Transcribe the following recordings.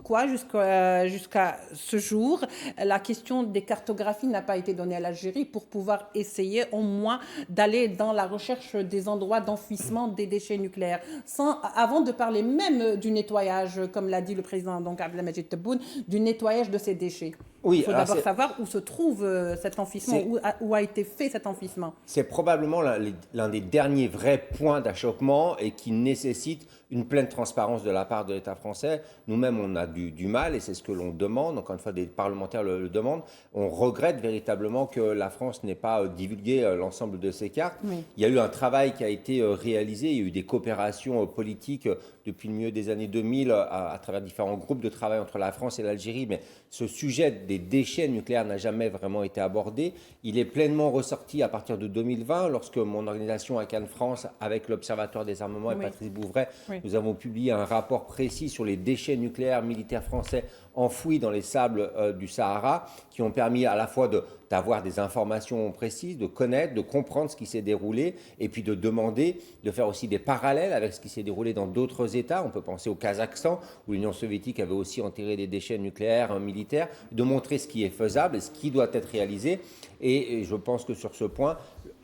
pourquoi jusqu'à ce jour, la question des cartographies n'a pas été donnée à l'Algérie pour pouvoir essayer au moins d'aller dans la recherche des endroits d'enfouissement des déchets nucléaires, avant de parler même du nettoyage, comme l'a dit le président donc Abdelmadjid Tebboune, du nettoyage de ces déchets. Il Oui, faut alors d'abord savoir où se trouve cet enfouissement, c'est où a été fait cet enfouissement. c'est probablement l'un des derniers vrais points d'achoppement et qui nécessite une pleine transparence de la part de l'État français. Nous-mêmes, on a du mal et c'est ce que l'on demande. Encore une fois, des parlementaires le demandent. On regrette véritablement que la France n'ait pas divulgué l'ensemble de ces cartes. Oui. Il y a eu un travail qui a été réalisé. Il y a eu des coopérations politiques depuis le milieu des années 2000 à travers différents groupes de travail entre la France et l'Algérie. Mais ce sujet des déchets nucléaires n'a jamais vraiment été abordé. Il est pleinement ressorti à partir de 2020, lorsque mon organisation à Cannes France, avec l'Observatoire des armements et Oui. Patrice Bouvray, Oui. nous avons publié un rapport précis sur les déchets nucléaires militaires français enfouis dans les sables du Sahara, qui ont permis à la fois d'avoir des informations précises, de connaître, de comprendre ce qui s'est déroulé, et puis de demander, de faire aussi des parallèles avec ce qui s'est déroulé dans d'autres États. On peut penser au Kazakhstan, où l'Union soviétique avait aussi enterré des déchets nucléaires militaires, de montrer ce qui est faisable et ce qui doit être réalisé. Et je pense que sur ce point,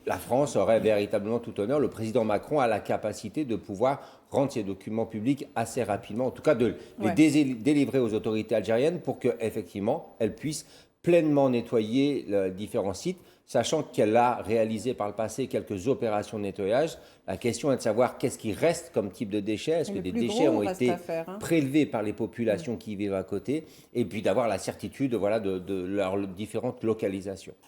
la France aurait véritablement tout honneur. Le président Macron a la capacité de pouvoir rendre ces documents publics assez rapidement, en tout cas de les Ouais. délivrer aux autorités algériennes pour qu'effectivement, elles puissent pleinement nettoyer différents sites, sachant qu'elle a réalisé par le passé quelques opérations de nettoyage. La question est de savoir qu'est-ce qui reste comme type de déchets. Est-ce que Le des plus déchets gros ont reste été à faire, hein. prélevés par les populations qui vivent à côté, et puis d'avoir la certitude voilà, de leurs différentes localisations.